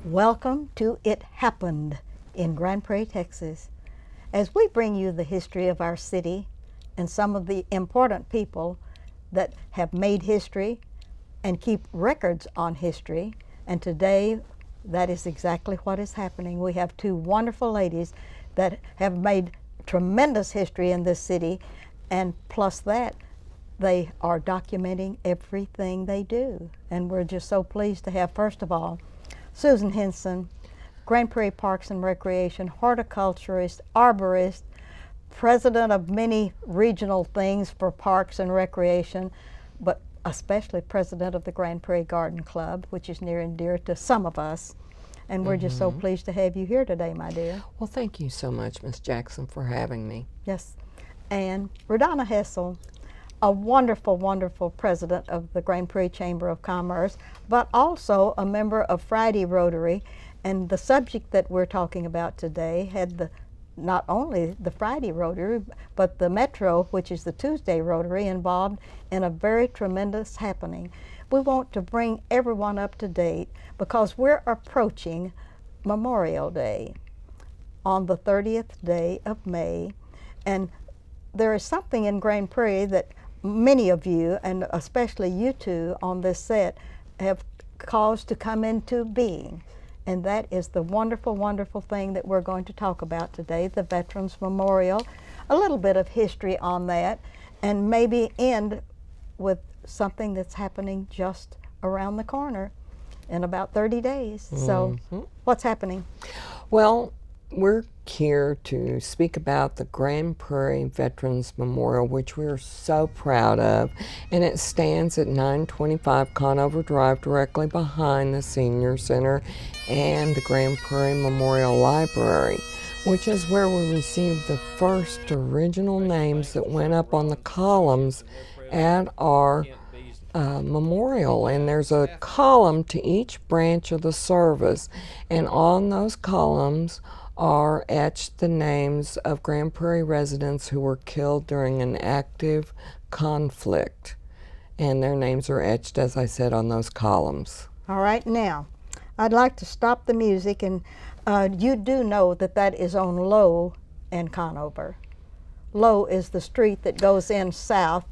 Welcome to It Happened in Grand Prairie, Texas. As we bring you the history of our city and some of the important people that have made history and keep records on history, and today that is exactly what is happening. We have two wonderful ladies that have made tremendous history in this city, and plus that, they are documenting everything they do. And we're just so pleased to have, first of all, Susan Henson, Grand Prairie Parks and Recreation, horticulturist, arborist, president of many regional things for parks and recreation, but especially president of the Grand Prairie Garden Club, which is near and dear to some of us. And we're just so pleased to have you here today, my dear. Well, thank you so much, Miss Jackson, for having me. Yes. And Rodonna Hessel, a wonderful, wonderful president of the Grand Prairie Chamber of Commerce, but also a member of Friday Rotary. And the subject that we're talking about today had not only the Friday Rotary, but the Metro, which is the Tuesday Rotary, involved in a very tremendous happening. We want to bring everyone up to date because we're approaching Memorial Day on the 30th day of May. And there is something in Grand Prairie that many of you, and especially you two on this set, have caused to come into being. And that is the wonderful, wonderful thing that we're going to talk about today, the Veterans Memorial, a little bit of history on that, and maybe end with something that's happening just around the corner in about 30 days. So what's happening? Well, we're here to speak about the Grand Prairie Veterans Memorial, which we're so proud of, and it stands at 925 Conover Drive, directly behind the Senior Center and the Grand Prairie Memorial Library, which is where we received the first original names that went up on the columns at our memorial. And there's a column to each branch of the service, and on those columns are etched the names of Grand Prairie residents who were killed during an active conflict. And their names are etched, as I said, on those columns. All right, now, I'd like to stop the music, and you do know that that is on Low and Conover. Low is the street that goes in south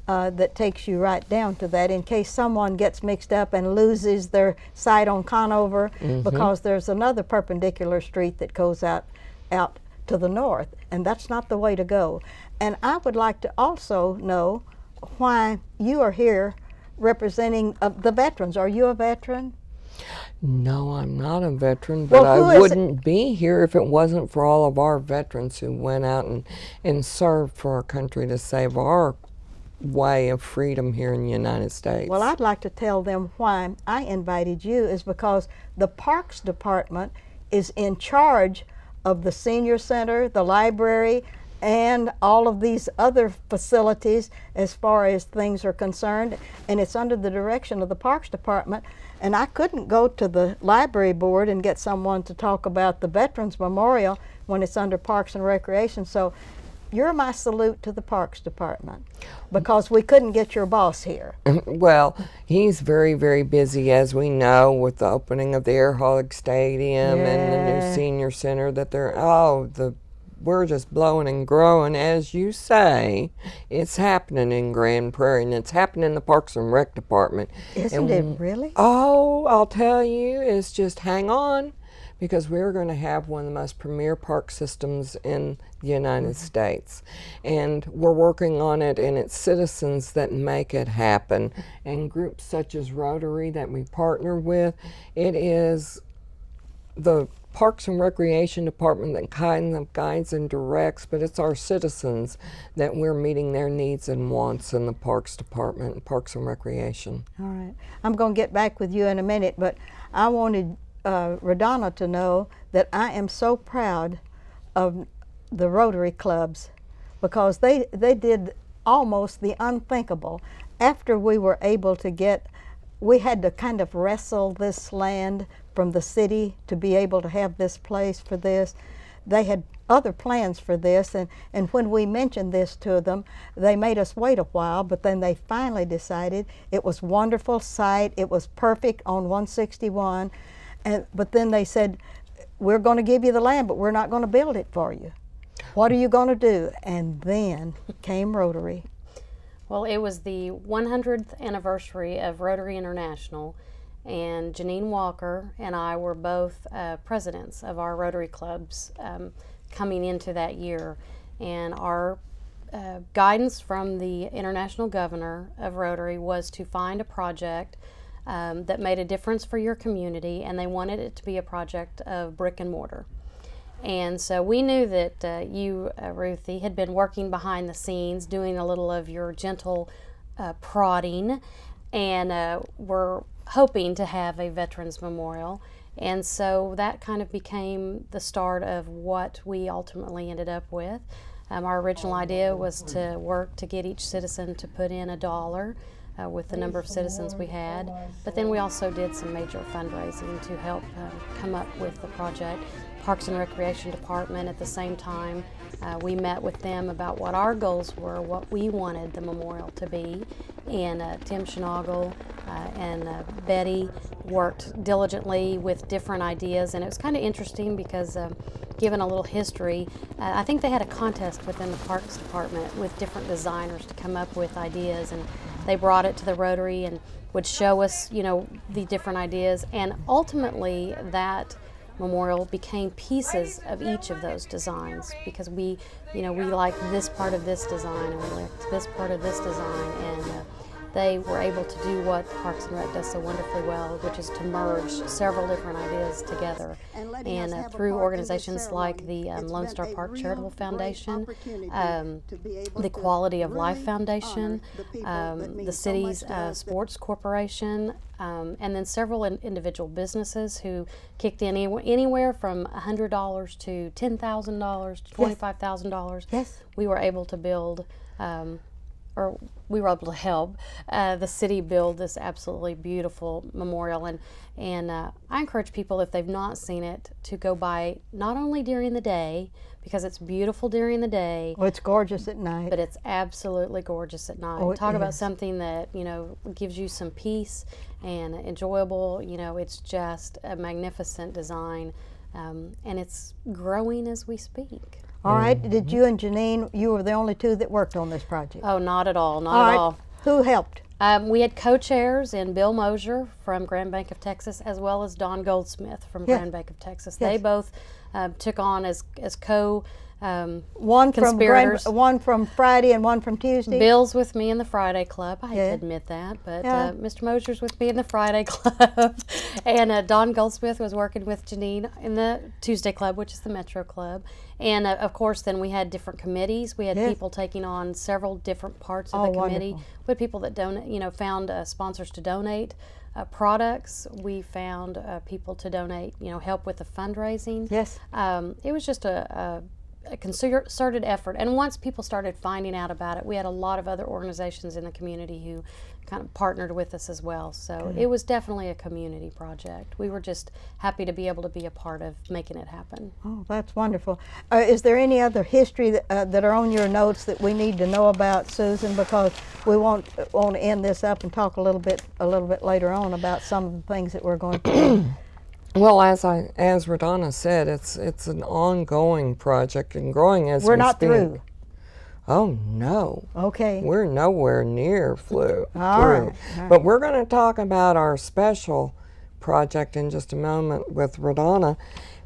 that takes you right down to that, in case someone gets mixed up and loses their sight on Conover, because there's another perpendicular street that goes out to the north, and that's not the way to go. And I would like to also know why you are here representing the veterans. Are you a veteran? No, I'm not a veteran, but I wouldn't be here if it wasn't for all of our veterans who went out and served for our country to save our way of freedom here in the United States. Well, I'd like to tell them why I invited you is because the Parks Department is in charge of the Senior Center, the library, and all of these other facilities as far as things are concerned, and it's under the direction of the Parks Department. And I couldn't go to the library board and get someone to talk about the Veterans Memorial when it's under Parks and Recreation. So you're my salute to the Parks Department, because we couldn't get your boss here. Well, he's very, very busy, as we know, with the opening of the Air Hog Stadium and the new Senior Center that we're just blowing and growing. As you say, it's happening in Grand Prairie, and it's happening in the Parks and Rec Department. Isn't it really? Oh, I'll tell you, it's just hang on, because we're going to have one of the most premier park systems in the United States. And we're working on it, and it's citizens that make it happen. And groups such as Rotary that we partner with, it is the Parks and Recreation Department that kind of guides and directs, but it's our citizens that we're meeting their needs and wants in the Parks Department and Parks and Recreation. All right. I'm going to get back with you in a minute, but I wanted Rodonna to know that I am so proud of the Rotary clubs, because they did almost the unthinkable. After we were able to we had to kind of wrestle this land from the city to be able to have this place for this. They had other plans for this, and when we mentioned this to them, they made us wait a while, but then they finally decided it was a wonderful site, it was perfect on 161, But then they said, we're going to give you the land, but we're not going to build it for you. What are you going to do? And then came Rotary. Well, it was the 100th anniversary of Rotary International, and Janine Walker and I were both presidents of our Rotary clubs coming into that year. And our guidance from the international governor of Rotary was to find a project that made a difference for your community, and they wanted it to be a project of brick and mortar. And so we knew that you, Ruthie, had been working behind the scenes, doing a little of your gentle prodding, and were hoping to have a Veterans Memorial. And so that kind of became the start of what we ultimately ended up with. Our original idea was to work to get each citizen to put in $1 with the number of citizens we had. But then we also did some major fundraising to help come up with the project. Parks and Recreation Department at the same time. We met with them about what our goals were, what we wanted the memorial to be. And Tim Schnaugel and Betty worked diligently with different ideas. And it was kind of interesting because given a little history, I think they had a contest within the Parks Department with different designers to come up with ideas. And they brought it to the Rotary and would show us, you know, the different ideas. And ultimately that memorial became pieces of each of those designs, because we like this part of this design and we liked this part of this design, and they were able to do what Parks and Rec does so wonderfully well, which is to merge several different ideas together. And through organizations like the Lone Star Park Charitable Foundation, the Quality of Life Foundation, the city's sports corporation, and then several individual businesses who kicked in anywhere from $100 to $10,000 to $25,000. Yes. We were able to build, or we were able to help the city build this absolutely beautiful memorial. And I encourage people, if they've not seen it, to go by not only during the day, because it's beautiful during the day. Oh, it's gorgeous at night. But it's absolutely gorgeous at night. Oh, Talk about is. something that, you know, gives you some peace and enjoyable. You know, it's just a magnificent design, and it's growing as we speak. All right. Did you and Janine, you were the only two that worked on this project? Oh, not at all, not All at right. all. Who helped? We had co-chairs in Bill Mosier from Grand Bank of Texas, as well as Don Goldsmith from Yeah. Grand Bank of Texas. Yes. They both took on as co One from conspirators. one from Friday and one from Tuesday. Bill's with me in the Friday Club. I hate Yeah. to admit that, but Yeah. Mr. Mosier's with me in the Friday Club. And Don Goldsmith was working with Janine in the Tuesday Club, which is the Metro Club. And of course, then we had different committees. We had Yes. people taking on several different parts of Oh, the committee. wonderful. We had people that found sponsors to donate products. We found people to donate, help with the fundraising. Yes. It was just a concerted effort, and once people started finding out about it, we had a lot of other organizations in the community who kind of partnered with us as well. So it was definitely a community project. We were just happy to be able to be a part of making it happen. Oh, that's wonderful. Is there any other history that are on your notes that we need to know about, Susan? Because we want to end this up and talk a little bit later on about some of the things that we're going to do. Well, as Radonna said, it's an ongoing project and growing as We're we not speak. through. Oh no. Okay. We're nowhere near through. All right. But we're going to talk about our special project in just a moment with Radonna.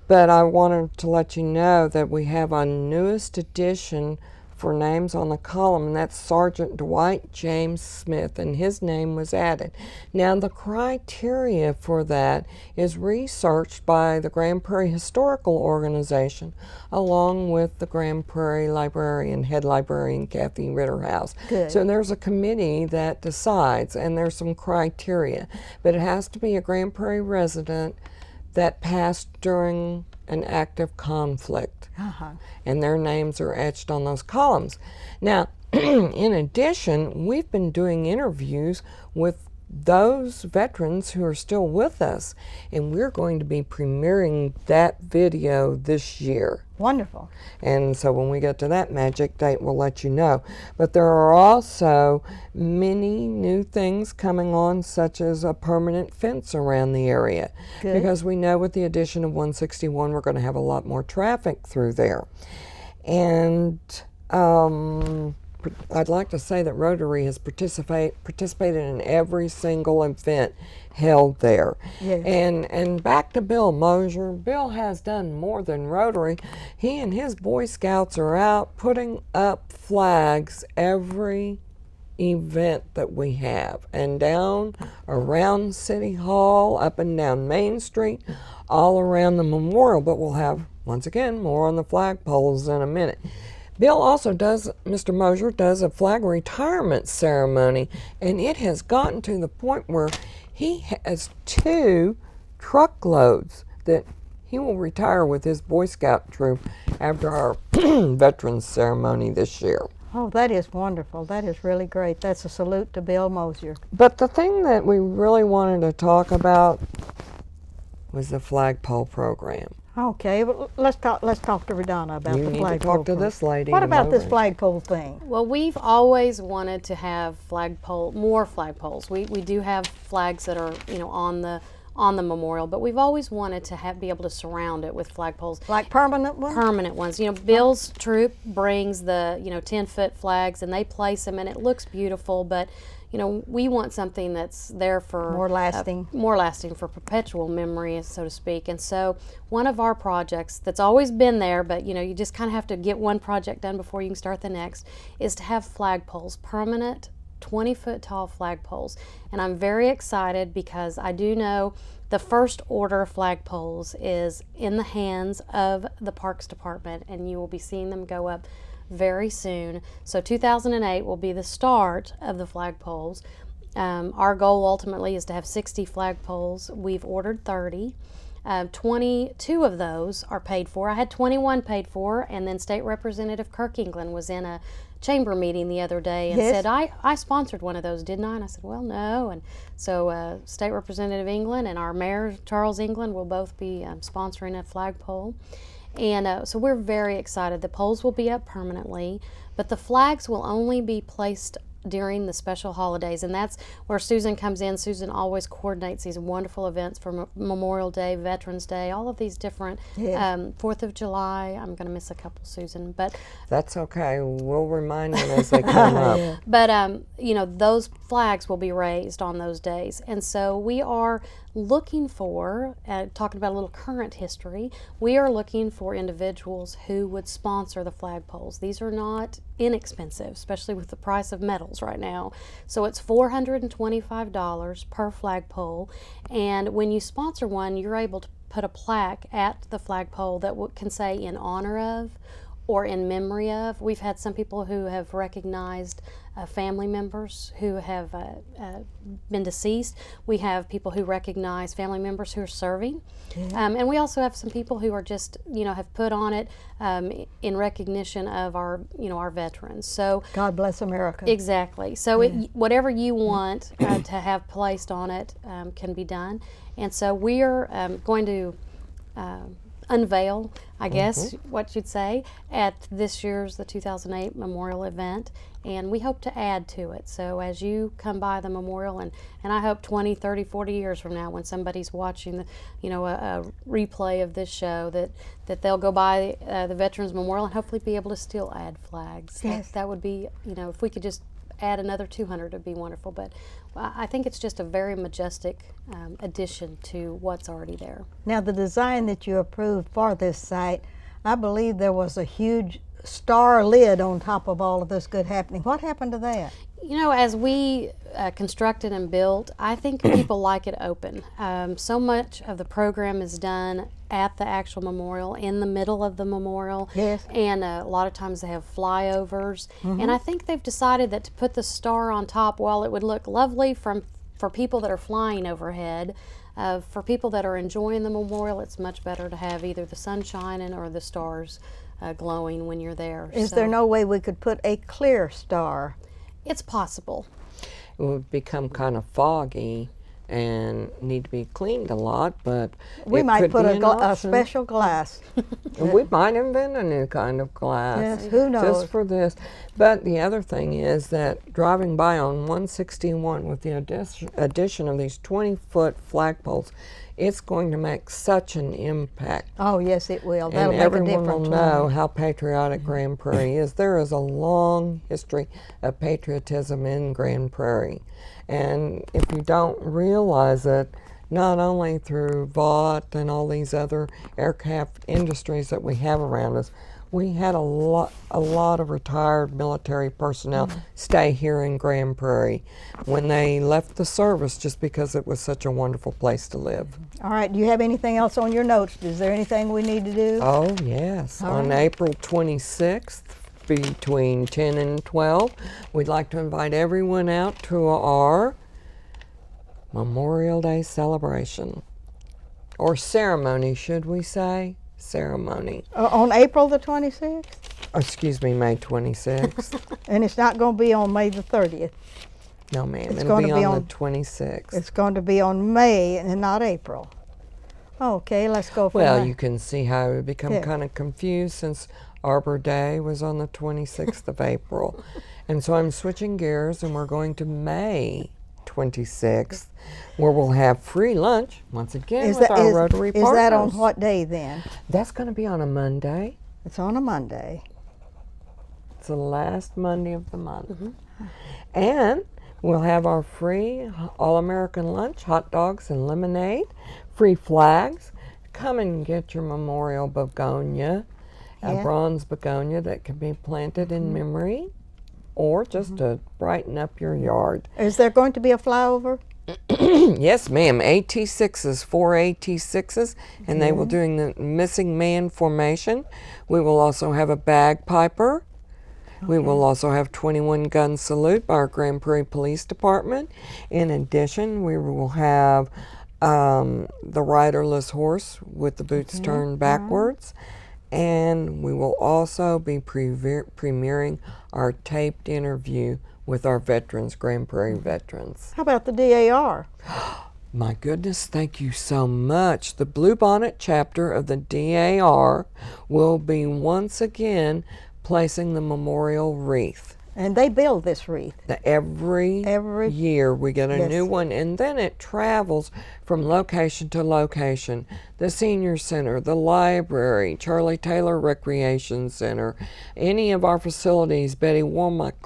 But I wanted to let you know that we have a newest addition for names on the column, and that's Sergeant Dwight James Smith, and his name was added. Now, the criteria for that is researched by the Grand Prairie Historical Organization, along with the Grand Prairie Librarian, head librarian Kathy Ritterhouse. Good. So there's a committee that decides, and there's some criteria, but it has to be a Grand Prairie resident that passed during an active conflict. Uh-huh. And their names are etched on those columns. Now, in addition, we've been doing interviews with those veterans who are still with us. And we're going to be premiering that video this year. Wonderful. And so when we get to that magic date, we'll let you know. But there are also many new things coming on, such as a permanent fence around the area. Good. Because we know with the addition of 161, we're going to have a lot more traffic through there. And I'd like to say that Rotary has participated in every single event held there. Yes. And back to Bill Mosier. Bill has done more than Rotary. He and his Boy Scouts are out putting up flags every event that we have, and down around City Hall, up and down Main Street, all around the memorial. But we'll have, once again, more on the flagpoles in a minute. Bill also does, Mr. Mosier does a flag retirement ceremony, and it has gotten to the point where he has 2 truckloads that he will retire with his Boy Scout troop after our Veterans Ceremony this year. Oh, that is wonderful. That is really great. That's a salute to Bill Mosier. But the thing that we really wanted to talk about was the flagpole program. Okay, well, let's talk to Redonna about You the need to flagpole. talk to this lady. What about this over. flagpole thing? Well, we've always wanted to have more flagpoles. We do have flags that are, on the memorial, but we've always wanted to be able to surround it with flagpoles. Like permanent ones? Permanent ones. Bill's troop brings the 10-foot flags, and they place them, and it looks beautiful, but we want something that's there for More lasting. more lasting, for perpetual memory, so to speak. And so one of our projects that's always been there, but you just kind of have to get one project done before you can start the next, is to have flagpoles, permanent 20-foot tall flagpoles. And I'm very excited because I do know the first order of flagpoles is in the hands of the Parks Department, and you will be seeing them go up very soon. So 2008 will be the start of the flagpoles. Our goal ultimately is to have 60 flagpoles. We've ordered 30. 22 of those are paid for. I had 21 paid for, and then State Representative Kirk England was in a chamber meeting the other day and Yes. said, I sponsored one of those, didn't I? And I said, well, no. And so State Representative England and our Mayor, Charles England, will both be sponsoring a flagpole. And so we're very excited. The poles will be up permanently, but the flags will only be placed during the special holidays, and that's where Susan comes in. Susan always coordinates these wonderful events for Memorial Day, Veterans Day, all of these different, Yes. 4th of July. I'm going to miss a couple, Susan, but That's okay. We'll remind them as they come up. Yeah. But those flags will be raised on those days, and so we are looking for, talking about a little current history, we are looking for individuals who would sponsor the flagpoles. These are not inexpensive, especially with the price of metals right now. So it's $425 per flagpole, and when you sponsor one, you're able to put a plaque at the flagpole that can say "in honor of" or "in memory of." We've had some people who have recognized family members who have been deceased. We have people who recognize family members who are serving. And we also have some people who are just, have put on it in recognition of our veterans. So God bless America. exactly. So whatever you want to have placed on it can be done. And so we are going to unveil, I guess, what you'd say, at this year's, the 2008 Memorial event, and we hope to add to it. So as you come by the memorial, and I hope 20, 30, 40 years from now, when somebody's watching a replay of this show, that they'll go by the Veterans Memorial and hopefully be able to still add flags. Yes. That would be, if we could just add another 200, it'd be wonderful. But I think it's just a very majestic addition to what's already there. Now, the design that you approved for this site, I believe there was a huge star lid on top of all of this good happening. What happened to that? As we constructed and built, I think people like it open. So much of the program is done at the actual memorial, in the middle of the memorial. Yes. And a lot of times they have flyovers. And I think they've decided that to put the star on top, while it would look lovely for people that are flying overhead, for people that are enjoying the memorial, it's much better to have either the sun shining or the stars glowing when you're there. Is there no way we could put a clear star? It's possible. would become kind of foggy and need to be cleaned a lot, but We it might could put be a, an a option. special glass. And we might invent a new kind of glass. Yes, who knows? Just for this. But the other thing is that driving by on 161 with the addition of these 20-foot flagpoles, it's going to make such an impact. Oh, yes, it will. That'll And make a everyone will difference. know how patriotic Grand Prairie is. There is a long history of patriotism in Grand Prairie. And if you don't realize it, not only through Vought and all these other aircraft industries that we have around us, we had a lot of retired military personnel stay here in Grand Prairie when they left the service, just because it was such a wonderful place to live. All right, do you have anything else on your notes? Is there anything we need to do? Oh, yes. All On right. April 26th, between 10 and 12, we'd like to invite everyone out to our Memorial Day celebration. Or ceremony, should we say? Ceremony. On April the 26th? Excuse me, May 26th. And it's not going to be on May the 30th. No, ma'am. It's It'll gonna be be on on- the 26th. It's going to be on May and not April. Okay, let's go for Well, May. you can see how I become Yeah. kind of confused since Arbor Day was on the 26th of April. And so I'm switching gears, and we're going to May 26th, where we'll have free lunch once again with our Rotary partners. Is that on what day then? That's going to be on a Monday. It's on a Monday. It's the last Monday of the month. And we'll have our free All-American lunch, hot dogs and lemonade, free flags. Come and get your memorial begonia, a Yeah. bronze begonia that can be planted in memory, or just to brighten up your yard. Is there going to be a flyover? Yes, ma'am. AT6s, 4 AT6s, and they will doing the missing man formation. We will also have a bagpiper. We will also have 21 gun salute by our Grand Prairie Police Department. In addition, we will have the riderless horse with the boots turned backwards. And we will also be premiering our taped interview with our veterans, Grand Prairie veterans. How about the DAR? My goodness, thank you so much. The Bluebonnet chapter of the DAR will be once again placing the memorial wreath. And they build this wreath. Every year we get a Yes. new one, and then it travels from location to location. The senior center, the library, Charlie Taylor Recreation Center, any of our facilities, Betty Womack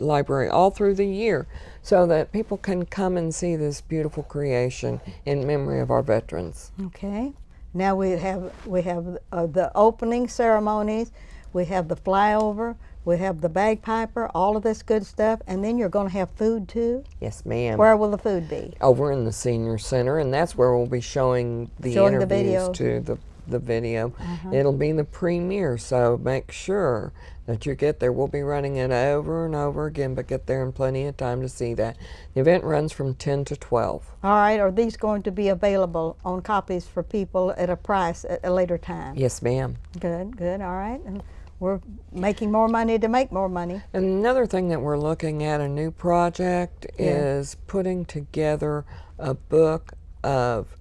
Library, all through the year, so that people can come and see this beautiful creation in memory of our veterans. Okay. Now we have the opening ceremonies, we have the flyover, we have the bagpiper, all of this good stuff, and then you're going to have food too. Yes, ma'am. Where will the food be? Over in the senior center, and that's where we'll be showing the Showing the interviews video. to the video. It'll be the premiere, so make sure that you get there. We'll be running it over and over again, but get there in plenty of time to see that. The event runs from 10 to 12. All right, are these going to be available on copies for people at a price at a later time? Yes, ma'am. Good, good, all right. And we're making more money to make more money. And another thing that we're looking at, a new project, is putting together a book of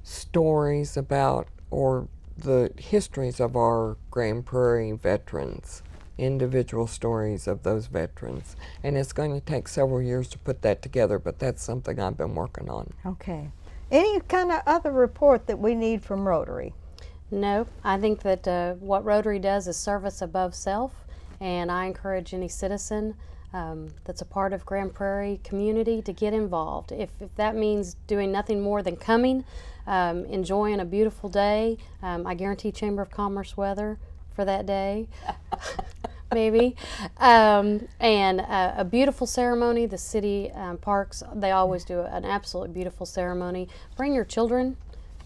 stories about, or the histories of our Grand Prairie veterans, individual stories of those veterans. And it's going to take several years to put that together, but that's something I've been working on. Okay. Any kind of other report that we need from Rotary? No, I think that what Rotary does is service above self, and I encourage any citizen that's a part of Grand Prairie community to get involved. If that means doing nothing more than coming, enjoying a beautiful day, I guarantee Chamber of Commerce weather for that day, maybe, and a beautiful ceremony. The city parks, they always do an absolutely beautiful ceremony. Bring your children.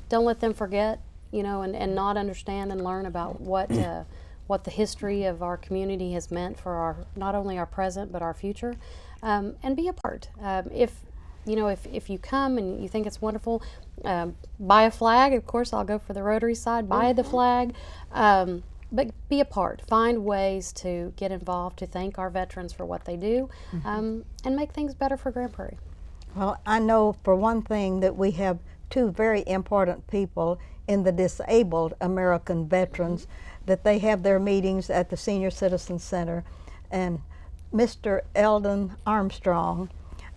Don't let them forget, and not understand and learn about what the history of our community has meant for our, not only our present but our future, and be a part. If you come and you think it's wonderful, buy a flag. Of course, I'll go for the Rotary side. Buy the flag. but be a part. Find ways to get involved, to thank our veterans for what they do, and make things better for Grand Prairie. Well, I know for one thing that we have two very important people in the disabled American veterans, that they have their meetings at the Senior Citizen Center. And Mr. Eldon Armstrong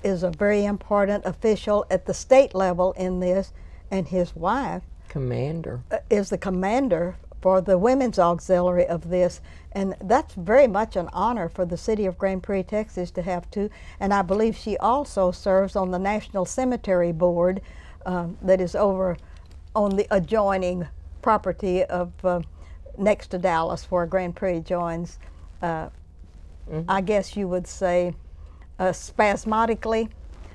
is a very important official at the state level in this, and his wife Commander. is the commander for the Women's Auxiliary of this, and that's very much an honor for the city of Grand Prairie, Texas to have two. And I believe she also serves on the National Cemetery Board that is over on the adjoining property of next to Dallas where Grand Prairie joins. I guess you would say spasmodically,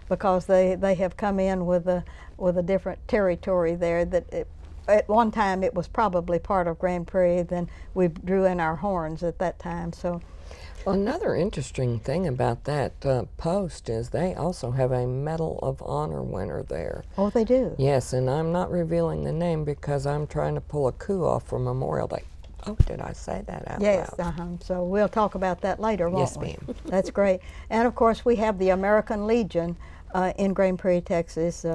because they have come in with a different territory there that at one time it was probably part of Grand Prairie, then we drew in our horns at that time. So Well, another interesting thing about that post is they also have a Medal of Honor winner there. oh, they do. Yes, and I'm not revealing the name because I'm trying to pull a coup off for Memorial Day. Oh, did I say that out Yes, loud? so we'll talk about that later, won't Yes, we? ma'am. That's great. And of course, we have the American Legion in Grand Prairie, Texas,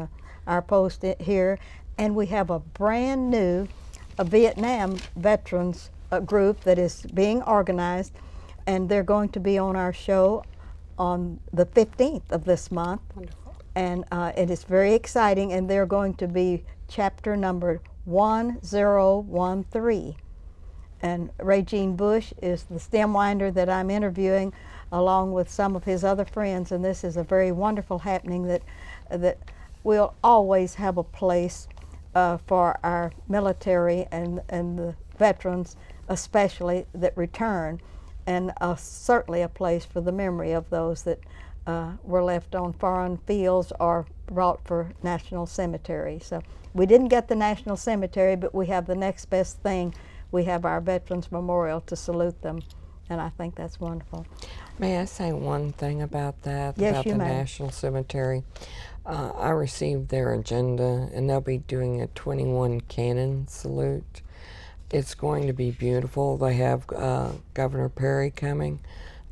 our post here, and we have a brand new Vietnam veterans group that is being organized, and they're going to be on our show on the 15th of this month. Wonderful. And it is very exciting, and they're going to be chapter number 1013. And Ray Jean Bush is the stem winder that I'm interviewing along with some of his other friends, and this is a very wonderful happening that will always have a place for our military and the veterans especially that return, and certainly a place for the memory of those that were left on foreign fields or brought for National Cemetery. So we didn't get the National Cemetery, but we have the next best thing. We have our Veterans Memorial to salute them, and I think that's wonderful. May I say one thing about that? Yes, about you the may. National Cemetery? I received their agenda, and they'll be doing a 21 cannon salute. It's going to be beautiful. They have Governor Prairie coming,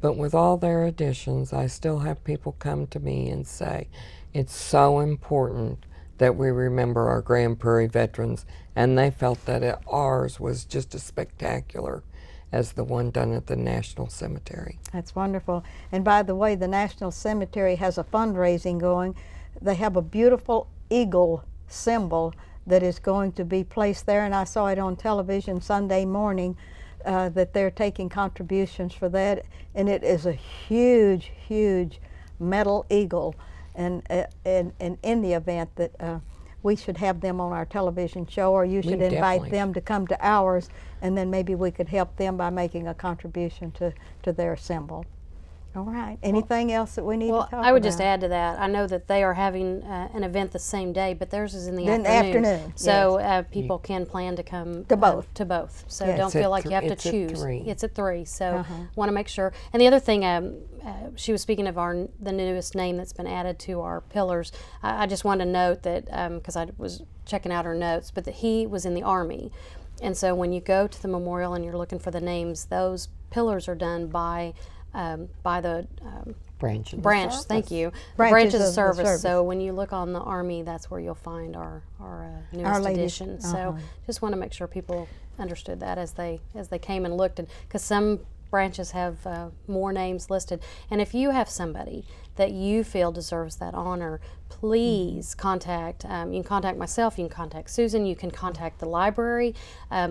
but with all their additions, I still have people come to me and say, it's so important that we remember our Grand Prairie veterans, and they felt that ours was just as spectacular as the one done at the National Cemetery. That's wonderful. And by the way, the National Cemetery has a fundraising going. They have a beautiful eagle symbol that is going to be placed there, and I saw it on television Sunday morning that they're taking contributions for that, and it is a huge, huge metal eagle. And in the event that we should have them on our television show, or you should invite definitely them to come to ours, and then maybe we could help them by making a contribution to their symbol. All right. Anything else that we need to talk about? I would just add to that. I know that they are having an event the same day, but theirs is in the In the afternoon. afternoon, So people can plan to come To both. To both. So Yes. don't It's at feel like you have to it's at choose. 3. It's at 3. So want to make sure. And the other thing, she was speaking of the newest name that's been added to our pillars. I just wanted to note that because I was checking out her notes, but that he was in the Army. And so when you go to the memorial and you're looking for the names, those pillars are done by the Branch of the branch. service. Thank you. Branches Branches of of the service. service. So when you look on the Army, that's where you'll find our newest ladies. edition. So just want to make sure people understood that as they came and looked, and because some branches have more names listed. And if you have somebody that you feel deserves that honor, please contact, you can contact myself, you can contact Susan, you can contact the library,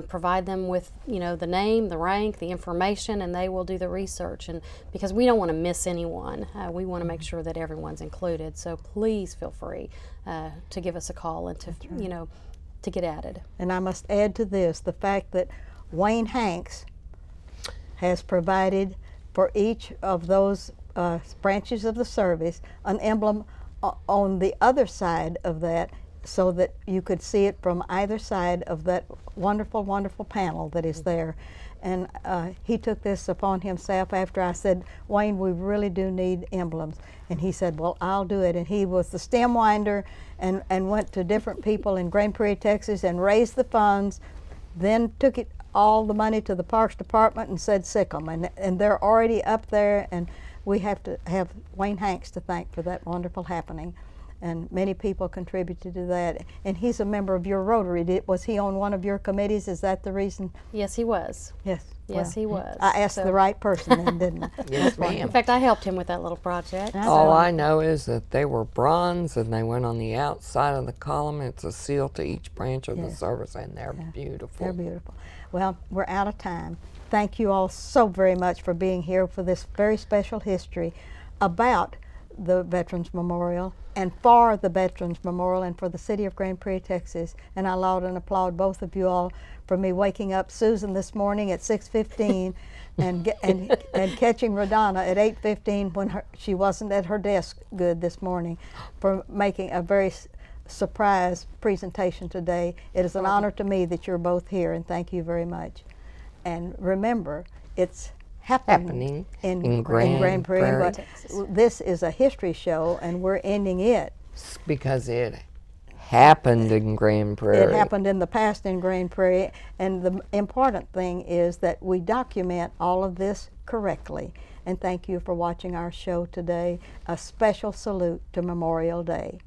provide them with, the name, the rank, the information, and they will do the research. And because we don't want to miss anyone, we want to make sure that everyone's included. So please feel free to give us a call and to, to get added. And I must add to this the fact that Wayne Hanks has provided for each of those branches of the service an emblem on the other side of that, so that you could see it from either side of that wonderful, wonderful panel that is there. And he took this upon himself after I said, Wayne, we really do need emblems. And he said, well, I'll do it. And he was the stem winder and went to different people in Grand Prairie, Texas, and raised the funds, then took it all the money to the Parks Department and said sick 'em, and they're already up there, and we have to have Wayne Hanks to thank for that wonderful happening. And many people contributed to that. And he's a member of your Rotary. Was he on one of your committees? Is that the reason? Yes, he was. Yes. Yes, he was. I asked So- the right person then, didn't I? Yes, In ma'am. fact, I helped him with that little project. That's All wonderful. I know is that they were bronze and they went on the outside of the column. It's a seal to each branch of the Yes. service, and they're beautiful. They're beautiful. Well, we're out of time. Thank you all so very much for being here for this very special history about the Veterans Memorial and for the Veterans Memorial and for the city of Grand Prairie, Texas. And I laud and applaud both of you all for me waking up Susan this morning at 6:15 and catching Radonna at 8:15 when she wasn't at her desk good this morning, for making a very surprise presentation today. It is an honor to me that you're both here, and thank you very much. And remember, it's happening in Grand Prairie, but Texas. this is a history show, and we're ending it. Because it happened in Grand Prairie. It happened in the past in Grand Prairie, and the important thing is that we document all of this correctly. And thank you for watching our show today. A special salute to Memorial Day.